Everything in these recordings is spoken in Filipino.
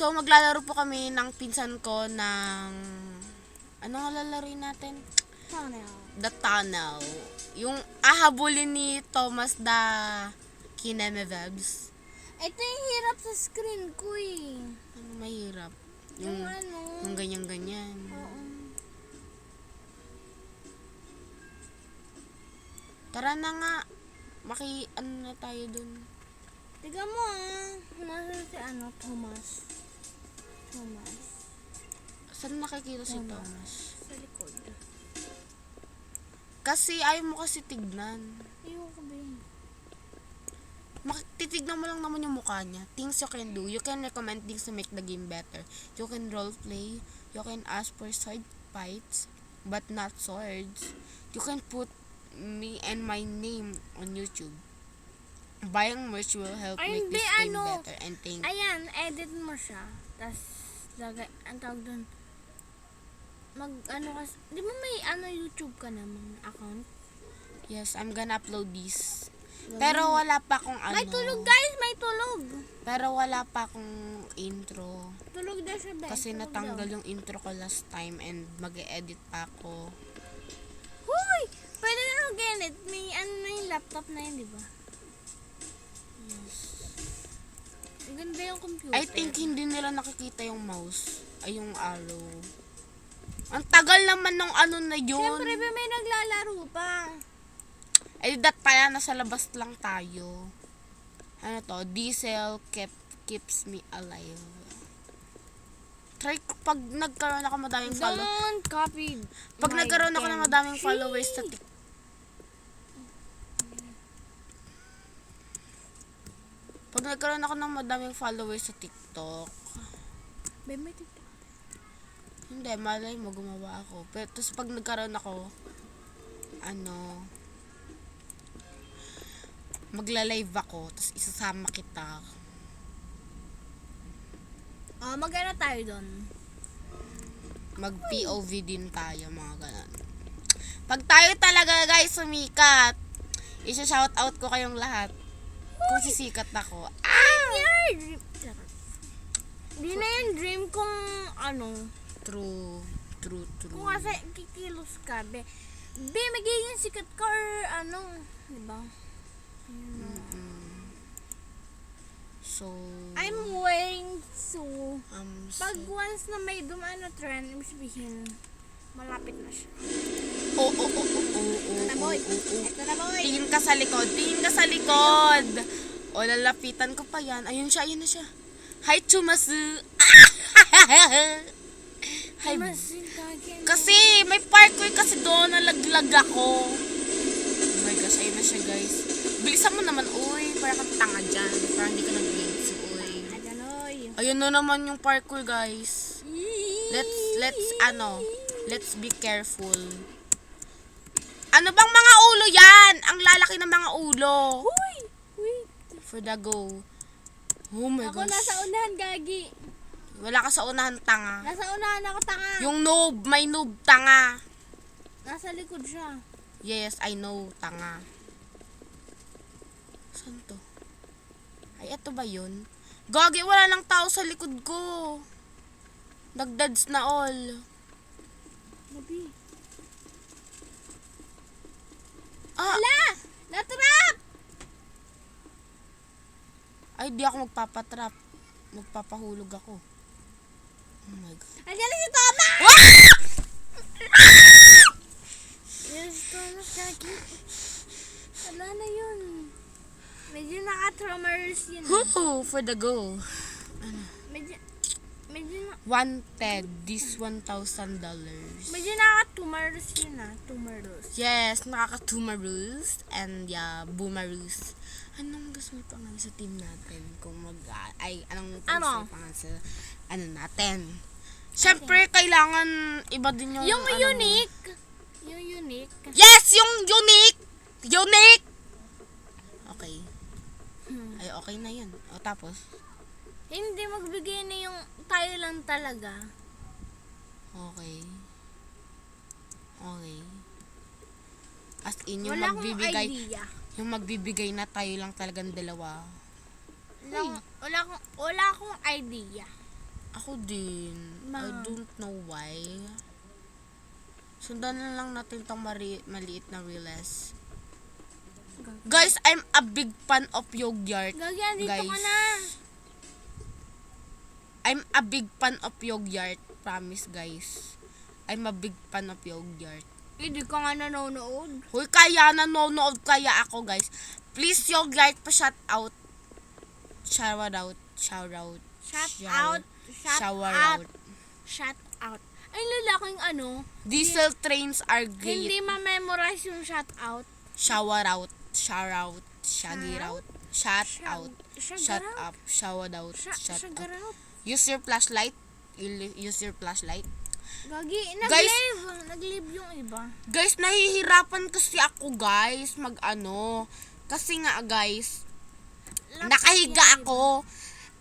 So, maglalaro po kami ng pinsan ko ng... Ano nga lalaroin natin? Tunnel. The Tunnel. Yung ahabulin ni Thomas the Kinemevebs. Ito yung hirap sa screen ko eh. Ano mahirap? Yung ano. Yung ganyan-ganyan. Oo. Tara na nga. Ano na tayo dun. Tiga mo Nasaan si Thomas? Thomas. Saan nakikita si Thomas? Sa likod. Kasi ayaw mo kasi tignan. Ayoko ba yun? Titignan mo lang naman yung mukha niya. Things you can do. You can recommend things to make the game better. You can roleplay. You can ask for sword fights, but not swords. You can put me and my name on YouTube. Buying merch will help make this game better. And thank Ayan, edit mo siya. Tapos, ang tawag doon. Di ba may YouTube ka namang account? Yes, I'm gonna upload this. Pero wala pa akong May tulog guys, may tulog. Pero wala pa akong intro. Tulog daw siya, guys. Kasi natanggal yung intro ko last time and mag-e-edit pa ako. Hoy! Pwede na mag-edit. May na yung laptop na yun, di ba? Yes. Ang ganda yung computer. I think hindi nila nakikita yung mouse. Ay, yung arrow. Ang tagal naman ng na yun. Siyempre, may naglalaro pa. Ay, that pala, nasa labas lang tayo. Ano to? Diesel keeps me alive. Try ko, pag nagkaroon ako madaming followers. Don't copy. Pag nagkaroon ako ng madaming followers sa TikTok. Pag nagkaroon ako ng madaming followers sa TikTok. May TikTok. Hindi, malay mo, gumawa ako. Pero, tapos pag nagkaroon ako, magla-live ako, tapos isasama kita. Mag-ano tayo doon? Mag-POV din tayo, mga ganun. Pag tayo talaga, guys, sumikat, isa-shoutout ko kayong lahat. Kung sisikat ako. Di na yung dream kung True. Kung kasi kikilos ka, be, magiging sikat ka or di ba? So, I'm waiting so, pag so, once na may dumaan na trend, ibig sabihin, malapit na siya. Ito na boy. Tingin ka sa likod. O, lalapitan ko pa yan. Ayun na siya. Hi, Chumasu. Hi. Kasi, may parkour kasi doon, nalaglag ako. Oh my gosh, ayun na siya, guys. Bilisan mo naman, uy. Parang kang tanga dyan. Parang hindi ka nag-grades, uy. Ayun na naman yung parkour, guys. Let's be careful. Ano bang mga ulo yan? Ang lalaki ng mga ulo. Wait. For the go. Oh my gosh. Ako nasa unahan, gagi. Wala ka sa unahan, tanga. Nasa unahan ako, tanga. Yung noob, may noob, tanga. Nasa likod siya. Yes, I know, tanga. Saan to? Ay, eto ba yun? Gagi, wala lang tao sa likod ko. Nagdads na all. Gabi. Ala! Natrap! Ay, di ako magpapatrap. Magpapahulog ako. Oh my God. Andiyan na si Thomas! Yes, Thomas, gagi. Wala na yun. Medyo naka-tremors yun. Woohoo! For the go. Medyo Wanted. This $1,000. medyo naka-tumors yun Tumors. Yes, nakaka-tumarus. And yeah, boomarus. Anong gusto mo pangalan sa team natin? Kung anong pangalan sa natin? Siyempre, kailangan iba din yung... Yung unique. Yung unique. Yes! Yung unique! Unique! Okay. Ay, okay na yun. O, tapos? Hindi magbigay na yung tayo lang talaga. Okay. As in, yung Wala akong magbibigay... idea. Yung magbibigay na tayo lang talagang dalawa. Wala akong idea. Ako din. I don't know why. Sundan na lang natin tong maliit na reels. Guys, I'm a big fan of yogurt. Gagi, dito Guys. ka na. I'm a big fan of yogurt. Promise, guys. I'm a big fan of yogurt. Hindi ka nga nanonood. Hoy, kaya nanonood kaya ako, guys. Please, yogurt pa shout out. Shout out. Shout out. Shower out. Shout out. Ay, lalaking ano, Diesel trains are great. hindi ma-memorize yung shout out. Shower out. Shower out. Shaggy out. Shout out. Shut Shut up. Shower out. Shut up. Shagarap. Use your flashlight. Use your flashlight. Gagi, Guys. nag-live yung iba. Guys, nahihirapan kasi ako, guys. Kasi nga, guys, nakahiga ako.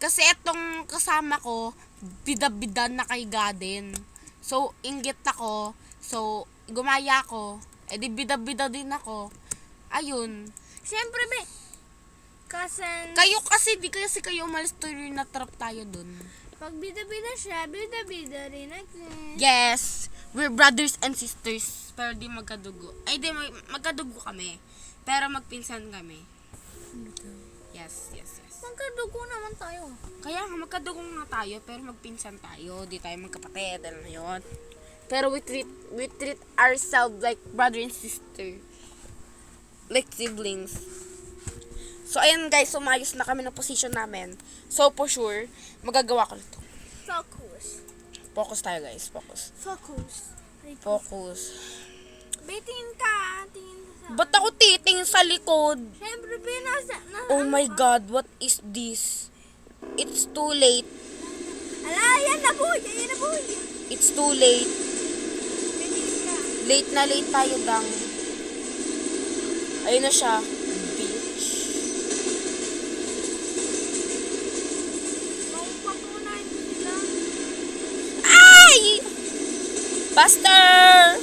Kasi itong kasama ko, bida-bida nakahiga din. So, inggit ako. So, gumaya ako. Eh, di bida-bida din ako. Ayun. Siyempre, be. Kasi, Kayo kasi, di kasi kayo umalis to rin na trap tayo dun. pag bida-bida siya, bida-bida rin ako. Yes! We're brothers and sisters. Pero di magkadugo. Ay, di, magkadugo kami. Pero magpinsan kami. Yes. Magkadugo naman tayo. Kaya nga, magkadugo nga tayo, pero magpinsan tayo. Di tayo magkapatid, alam mo yun. Pero we treat ourselves like brother and sister. Like siblings. So, ayan guys, sumayos na kami ng position namin. So, for sure, magagawa ko nito. Focus. Focus tayo guys, focus. Focus. Be, tingin ka. Tingin ka sa... Ba't ako titing sa likod? Siyempre, be, nasa Oh my God, what is this? It's too late. Ala, yan na boy. It's too late. Be, tingin ka. Late tayo, dang. Ayun na siya. Bitch. Maupatunahin mo sila. Ay! Buster!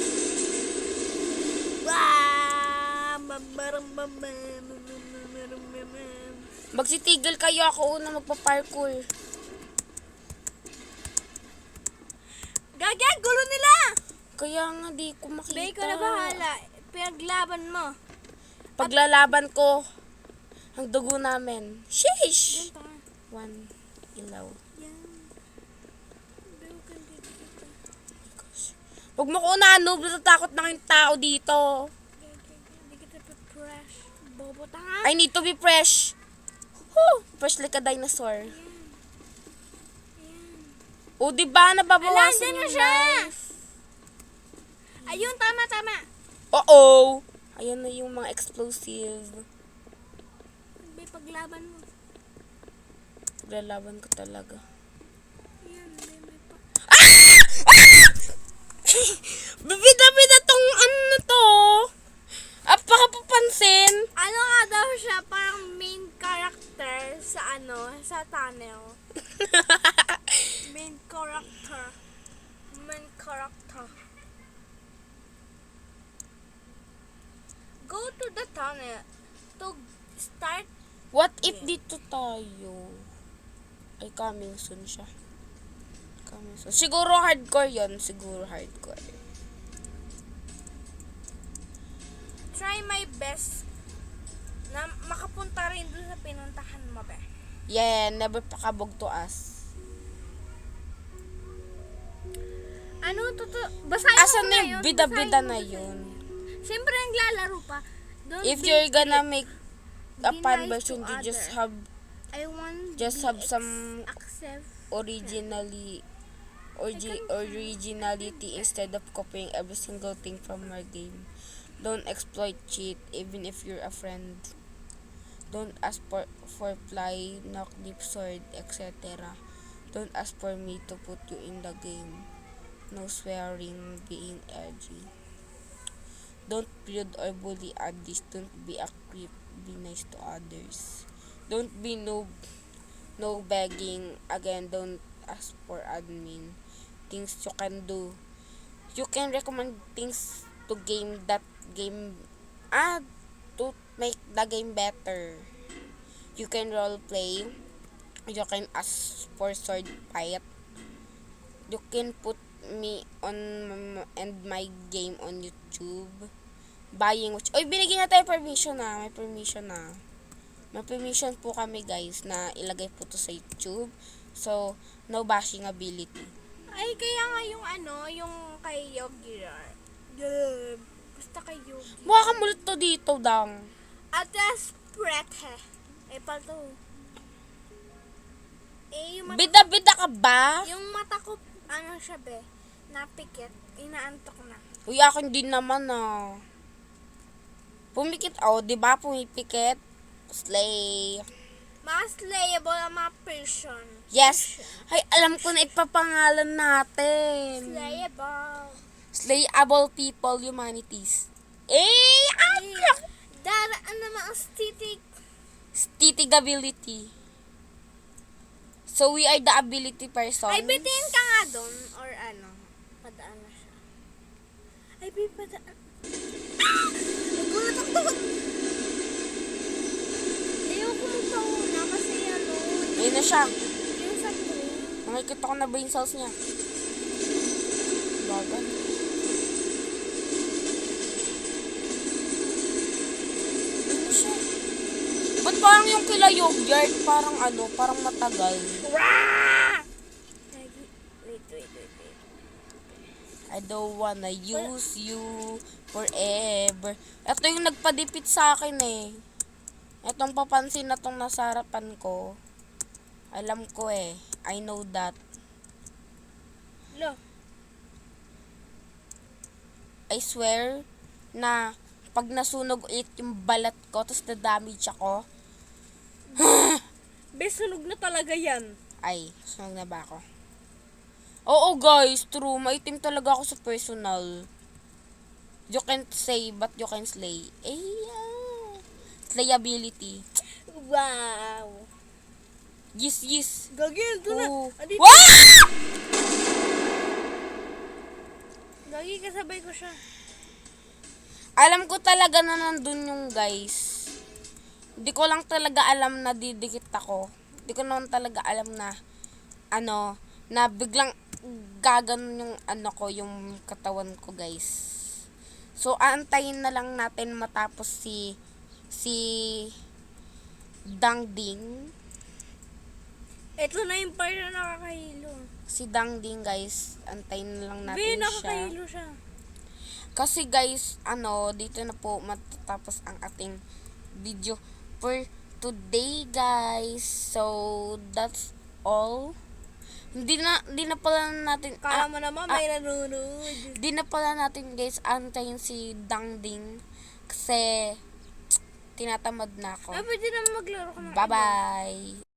Magsitigil kayo, ako una magpa-parkour. Gagi, gulo nila. Kaya nga di ko makita. Be, ikaw na bahala. Pinaglaban mo. Paglalaban ko, ang dugo namin. Sheesh! Ganito ka. One ilaw. Yan. Be, huwag kang dito. Huwag mo ko unahan, natatakot na yung tao dito. Hindi kita pa-fresh. Bobo tanga. I need to be fresh. Whew, fresh like a dinosaur. Ayan. O, diba, Ala, nababawasan andyan na yung siya. life. Ayun, tama. Oo. Ayan na yung mga explosive. Be, paglaban mo. Lalaban ko talaga. Ayan, be, may pa. Bibida-bida tong ano na to. Apakapapansin. Ano nga daw siya, parang main character sa tunnel. Main character. Go to the tunnel to start. What if dito tayo? Ay, coming soon siya. Coming soon. Siguro hardcore yon. Try my best na makapunta rin dun sa pinuntahan mo, be. Yeah, never pakabog to us. Ano, basahin Asan mo na na yung yun. bida-bida basahin na mo, yun? Siyempre, naglalaro pa. Don't If be you're gonna strict. make a Be fan nice version, to you just other. have I want just be have some accept. originality instead of copying every single thing from our game. Don't exploit cheat even if you're a friend. Don't ask for fly, knock, deep sword, etc. Don't ask for me to put you in the game. No swearing, being edgy. Don't rude or bully others. Don't be a creep. Be nice to others. Don't be noob. No begging. Again, don't ask for admin. Things you can do. You can recommend things to to make the game better. You can role play. You can ask for sword fight. You can put me on and my game on YouTube. Buying watch. Oy, binigyan na tayo permission na. May permission na. May permission po kami guys na ilagay po to sa YouTube. So, no bashing ability. Ay, kaya nga yung yung kay Yogi. Basta kay Yogi. Mukha ka multo dito, dang. Atas Prete. Eh, pato. Eh, yung mata, Bida-bida ka ba? yung mata ko, siya be, napikit, inaantok na. Uy, akin din naman Pumikit, diba? Pumipikit. Slay. Mga slayable ang mga person. Yes. Ay, alam ko na ipapangalan natin. Slayable. Slayable people, humanities. Ay, Daraan naman ang stitik. Stitigability. So, we are the ability person. Ay, bitin ka nga doon. Or padaan na siya. Ay, padaan. Nagulat ako. Ayoko magpauna kasi Ayun na siya. yung sa train. Nakikita ko na brain cells niya. Bagal. Ayun na siya. Ba't parang yung kila Yogurt, parang matagal. Wait. I don't wanna use you forever. Ito yung nagpadipit sa akin Itong papansin na tong nasa harapan ko. Alam ko I know that. Lo. I swear na pag nasunog ulit yung balat ko, tapos na-damage ako, Sunog na talaga yan. ay, sunog na ba ako? Oo guys, true. Maitim talaga ako sa personal. You can't say, but you can slay. Slayability. Wow. Yes. Gagi, doon na. Oo. Andito. Wah! Gagi, kasabay ko siya. Alam ko talaga na nandun yung guys. Hindi ko lang talaga alam na didikit ako. Hindi ko naman talaga alam na na biglang gaganon yung yung katawan ko guys. So, aantayin na lang natin matapos si Dangding. Ito na yung part na nakakahilo. Si Dangding guys, antayin na lang natin siya. Nakakahilo siya. Kasi guys, dito na po matatapos ang ating video for today guys. So, that's all. Hindi na pala natin Kala mo naman may nanonood. Hindi na pala natin guys antayin si Dangding kasi tinatamad na ako. Ay, pwede naman maglaro ka ng Bye-bye.